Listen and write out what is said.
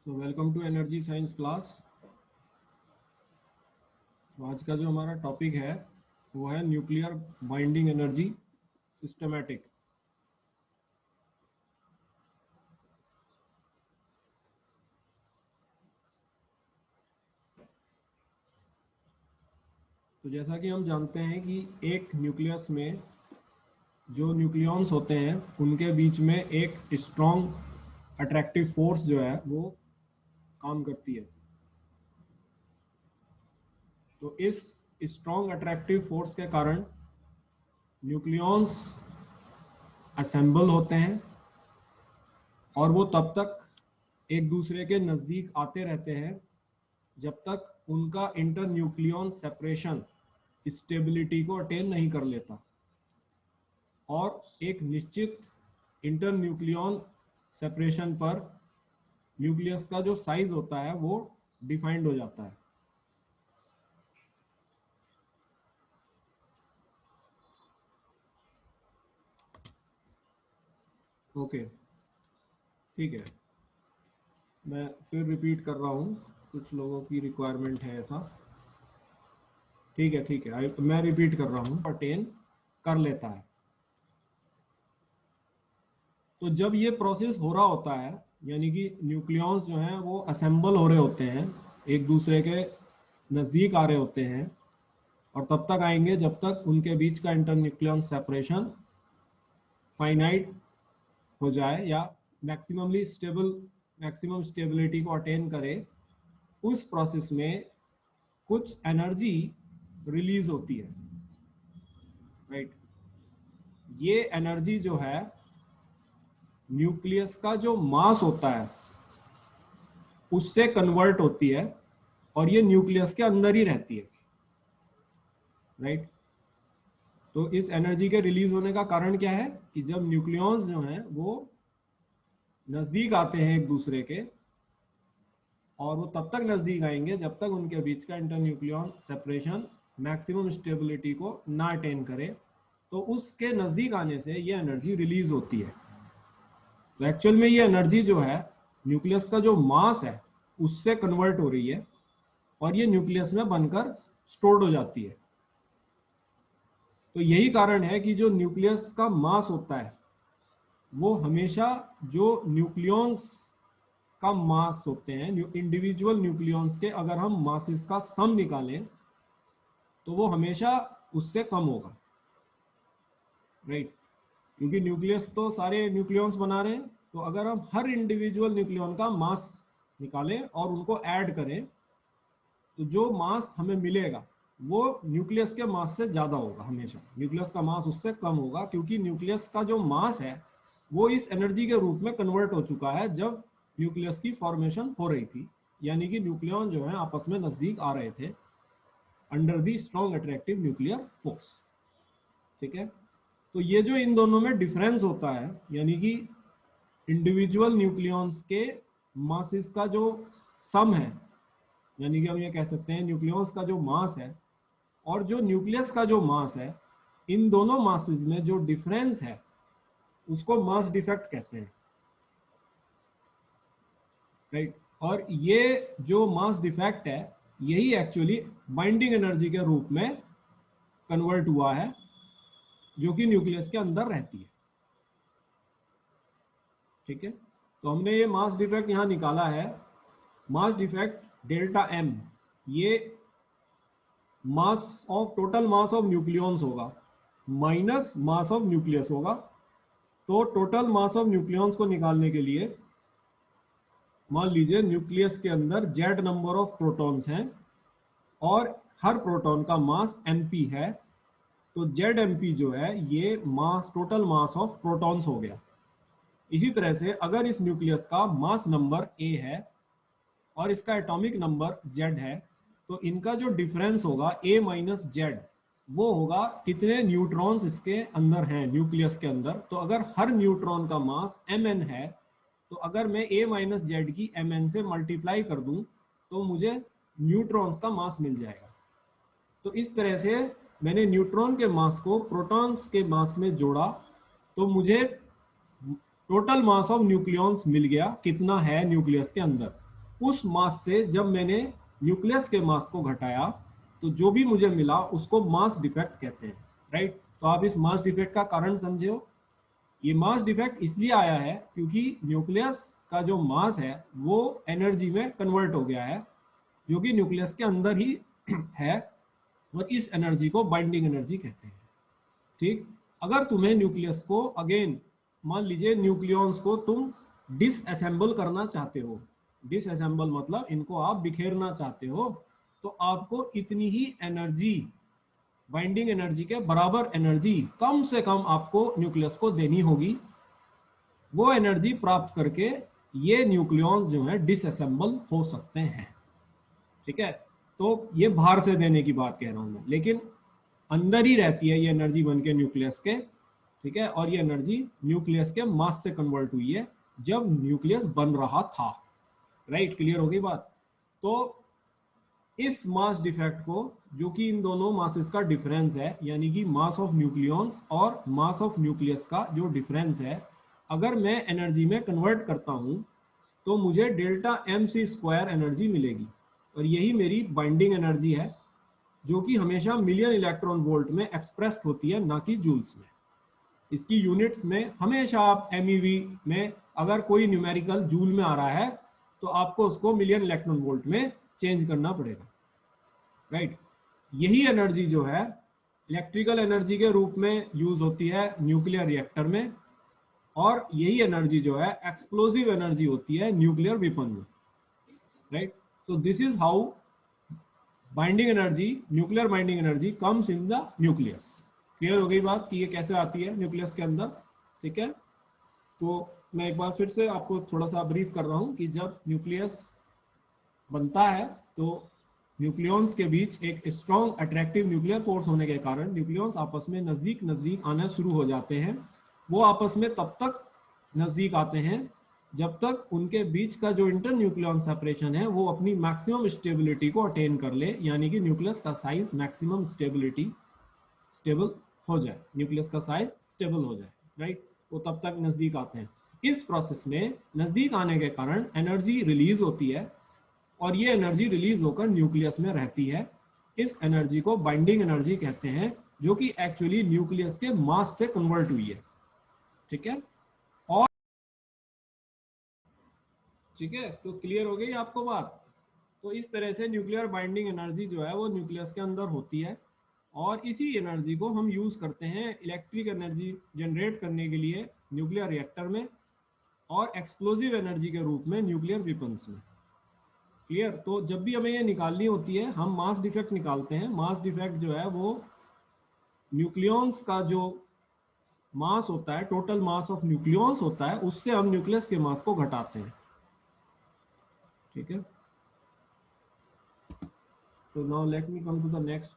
So welcome to energy science class. तो आज का जो हमारा टॉपिक है वो है न्यूक्लियर बाइंडिंग एनर्जी सिस्टमैटिक। तो जैसा कि हम जानते हैं कि एक न्यूक्लियस में जो न्यूक्लियॉन्स होते हैं उनके बीच में एक स्ट्रॉन्ग अट्रैक्टिव फोर्स जो है वो काम करती है। तो इस स्ट्रॉन्ग अट्रैक्टिव फोर्स के कारण न्यूक्लियॉन्स असेंबल होते हैं और वो तब तक एक दूसरे के नज़दीक आते रहते हैं जब तक उनका इंटर न्यूक्लियॉन सेपरेशन स्टेबिलिटी को अटेन नहीं कर लेता और एक निश्चित इंटर न्यूक्लियॉन सेपरेशन पर न्यूक्लियस का जो साइज होता है वो डिफाइंड हो जाता है। ओके, ठीक है, मैं फिर रिपीट कर रहा हूँ, कुछ लोगों की रिक्वायरमेंट है ऐसा। ठीक है, मैं रिपीट कर रहा हूँ, अटेन कर लेता है। तो जब ये प्रोसेस हो रहा होता है यानी कि न्यूक्लियॉन्स जो हैं वो असेंबल हो रहे होते हैं, एक दूसरे के नज़दीक आ रहे होते हैं और तब तक आएंगे जब तक उनके बीच का इंटर न्यूक्लियॉन सेपरेशन फाइनाइट हो जाए या मैक्सिमम स्टेबिलिटी को अटेन करे। उस प्रोसेस में कुछ एनर्जी रिलीज होती है, राइट। ये एनर्जी जो है न्यूक्लियस का जो मास होता है उससे कन्वर्ट होती है और ये न्यूक्लियस के अंदर ही रहती है, राइट। तो इस एनर्जी के रिलीज होने का कारण क्या है कि जब न्यूक्लियॉन्स जो हैं वो नजदीक आते हैं एक दूसरे के, और वो तब तक नजदीक आएंगे जब तक उनके बीच का इंटरन्यूक्लियॉन सेपरेशन मैक्सिमम स्टेबिलिटी को ना अटेन करे। तो उसके नजदीक आने से ये एनर्जी रिलीज होती है। तो एक्चुअल में ये एनर्जी जो है न्यूक्लियस का जो मास है उससे कन्वर्ट हो रही है और ये न्यूक्लियस में बनकर स्टोर्ड हो जाती है। तो यही कारण है कि जो न्यूक्लियस का मास होता है वो हमेशा जो न्यूक्लियॉन्स का मास होते हैं, इंडिविजुअल न्यूक्लियॉन्स के अगर हम मासेस का सम निकालें तो वो हमेशा उससे कम होगा, राइट। क्योंकि न्यूक्लियस तो सारे न्यूक्लियॉन्स बना रहे हैं, तो अगर हम हर इंडिविजुअल न्यूक्लियॉन का मास निकालें और उनको ऐड करें तो जो मास हमें मिलेगा वो न्यूक्लियस के मास से ज़्यादा होगा। हमेशा न्यूक्लियस का मास उससे कम होगा क्योंकि न्यूक्लियस का जो मास है वो इस एनर्जी के रूप में कन्वर्ट हो चुका है जब न्यूक्लियस की फॉर्मेशन हो रही थी, यानी कि न्यूक्लियॉन जो है आपस में नज़दीक आ रहे थे under the strong attractive nuclear force, ठीक है। तो ये जो इन दोनों में डिफरेंस होता है यानी कि इंडिविजुअल न्यूक्लियॉन्स के मासेस का जो सम है, यानी कि हम ये कह सकते हैं न्यूक्लियॉन्स का जो मास है और जो न्यूक्लियस का जो मास है, इन दोनों मासेस में जो डिफरेंस है उसको मास डिफेक्ट कहते हैं, राइट। और ये जो मास डिफेक्ट है यही एक्चुअली बाइंडिंग एनर्जी के रूप में कन्वर्ट हुआ है जो कि न्यूक्लियस के अंदर रहती है, ठीक है। तो हमने ये मास डिफेक्ट यहां निकाला है। मास डिफेक्ट डेल्टा एम ये mass of total mass of nucleons होगा माइनस मास ऑफ न्यूक्लियस होगा। तो टोटल मास ऑफ न्यूक्लियॉन्स को निकालने के लिए मान लीजिए न्यूक्लियस के अंदर जेड नंबर ऑफ प्रोटॉन्स हैं और हर प्रोटॉन का मास mp है, तो जेड mp जो है ये mass total mass of protons हो गया। इसी तरह से अगर इस न्यूक्लियस का मास नंबर a है और इसका एटॉमिक नंबर z है तो इनका जो डिफरेंस होगा a माइनस जेड वो होगा कितने न्यूट्रॉन्स इसके अंदर हैं न्यूक्लियस के अंदर। तो अगर हर न्यूट्रॉन का मास mn है तो अगर मैं a माइनस जेड की mn से मल्टीप्लाई कर दूं तो मुझे न्यूट्रॉन्स का मास मिल जाएगा। तो इस तरह से मैंने न्यूट्रॉन के मास को प्रोटॉन्स के मास में जोड़ा तो मुझे टोटल मास ऑफ न्यूक्लियॉन्स मिल गया कितना है न्यूक्लियस के अंदर। उस मास से जब मैंने न्यूक्लियस के मास को घटाया तो जो भी मुझे मिला उसको मास डिफेक्ट कहते हैं, राइट। तो आप इस मास डिफेक्ट का कारण समझे हो। ये मास डिफेक्ट इसलिए आया है क्योंकि न्यूक्लियस का जो मास है वो एनर्जी में कन्वर्ट हो गया है, जो कि न्यूक्लियस के अंदर ही है, और इस एनर्जी को बाइंडिंग एनर्जी कहते हैं। ठीक, अगर तुम्हें न्यूक्लियस को अगेन, मान लीजिए न्यूक्लियॉन्स को तुम डिसअसेंबल करना चाहते हो, डिसअसेंबल मतलब इनको आप बिखेरना चाहते हो, तो आपको इतनी ही एनर्जी, बाइंडिंग एनर्जी के बराबर एनर्जी कम से कम आपको न्यूक्लियस को देनी होगी। वो एनर्जी प्राप्त करके ये न्यूक्लियॉन्स जो है डिसअसेंबल हो सकते हैं। ठीक है, तो ये बाहर से देने की बात कह रहा हूं मैं, लेकिन अंदर ही रहती है ये एनर्जी बन के न्यूक्लियस के। ठीक है, और ये एनर्जी न्यूक्लियस के मास से कन्वर्ट हुई है जब न्यूक्लियस बन रहा था। राइट, क्लियर हो गई बात। तो इस मास डिफेक्ट को, जो कि इन दोनों मासेस का डिफरेंस है, यानी कि मास ऑफ न्यूक्लियॉन्स और मास ऑफ न्यूक्लियस का जो डिफरेंस है, अगर मैं एनर्जी में कन्वर्ट करता हूं तो मुझे delta M C square energy मिलेगी, और यही मेरी बाइंडिंग एनर्जी है, जो कि हमेशा मिलियन इलेक्ट्रॉन वोल्ट में एक्सप्रेस्ड होती है, ना कि जूल्स में। इसकी यूनिट्स में हमेशा आप एमईवी में अगर कोई न्यूमेरिकल जूल में आ रहा है तो आपको उसको मिलियन इलेक्ट्रॉन वोल्ट में चेंज करना पड़ेगा, राइट। यही एनर्जी जो है इलेक्ट्रिकल एनर्जी के रूप में यूज होती है न्यूक्लियर रिएक्टर में, और यही एनर्जी जो है एक्सप्लोसिव एनर्जी होती है न्यूक्लियर वेपन में, right. So this is how binding energy, nuclear binding energy comes in the nucleus. Clear हो गई बात कि ये कैसे आती है न्यूक्लियस के अंदर। ठीक है, तो मैं एक बार फिर से आपको थोड़ा सा ब्रीफ कर रहा हूं कि जब न्यूक्लियस बनता है तो न्यूक्लियॉन्स के बीच एक स्ट्रॉन्ग अट्रैक्टिव न्यूक्लियर फोर्स होने के कारण न्यूक्लियॉन्स आपस में नजदीक नजदीक आना शुरू हो जाते हैं। वो आपस में तब तक नजदीक आते हैं जब तक उनके बीच का जो इंटर न्यूक्लियॉन सेपरेशन है वो अपनी मैक्सिमम स्टेबिलिटी को अटेन कर ले, यानी कि न्यूक्लियस का साइज मैक्सिमम स्टेबल हो जाए, न्यूक्लियस का साइज स्टेबल हो जाए, राइट। वो तब तक नजदीक आते हैं। इस प्रोसेस में नजदीक आने के कारण एनर्जी रिलीज होती है, और ये एनर्जी रिलीज होकर न्यूक्लियस में रहती है। इस एनर्जी को बाइंडिंग एनर्जी कहते हैं, जो कि एक्चुअली न्यूक्लियस के मास से कन्वर्ट हुई है। ठीक है, और ठीक है, तो क्लियर हो गई आपको बात। तो इस तरह से न्यूक्लियर बाइंडिंग एनर्जी जो है वो न्यूक्लियस के अंदर होती है, और इसी एनर्जी को हम यूज करते हैं इलेक्ट्रिक एनर्जी जनरेट करने के लिए न्यूक्लियर रिएक्टर में, और एक्सप्लोसिव एनर्जी के रूप में न्यूक्लियर वेपन्स में। क्लियर। तो जब भी हमें ये निकालनी होती है हम मास डिफेक्ट निकालते हैं। मास डिफेक्ट जो है वो न्यूक्लियॉन्स का जो मास होता है, टोटल मास ऑफ न्यूक्लियॉन्स होता है, उससे हम न्यूक्लियस के मास को घटाते हैं। ठीक है, तो now let me come to the next